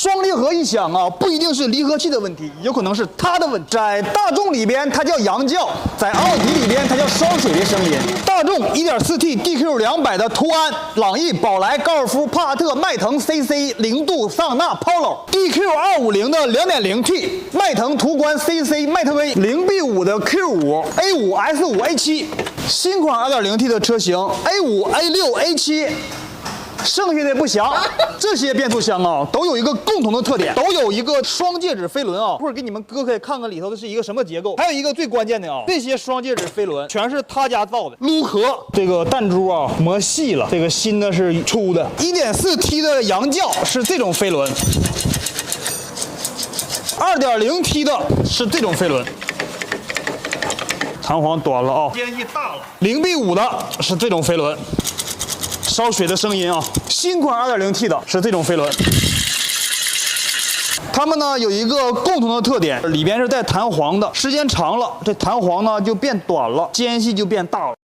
双离合一响啊，不一定是离合器的问题，有可能是它的问题。在大众里边它叫羊叫，在奥迪里边它叫双水的声音。大众 1.4T DQ200的途安、朗逸、宝来、高尔夫、帕萨特、迈腾、CC、零度、桑塔纳、Polo、DQ250的 2.0T、迈腾、途观、CC、迈特威、0B5的 Q5、A5、S5、A7， 新款 2.0T 的车型 A5、A6、A7。剩下的不详，这些变速箱啊都有一个共同的特点，都有一个双戒指飞轮啊。一会儿给你们哥可以看看里头的是一个什么结构。还有一个最关键的啊，这些双戒指飞轮全是他家造的，撸壳这个弹珠啊磨细了，这个新的是粗的。1.4T 的羊叫是这种飞轮，2.0T 的是这种飞轮。弹簧短了啊，间隙大了。0B5的是这种飞轮。烧水的声音啊，新款 2.0T 的是这种飞轮，它们呢有一个共同的特点，里边是带弹簧的，时间长了，这弹簧呢就变短了，间隙就变大了。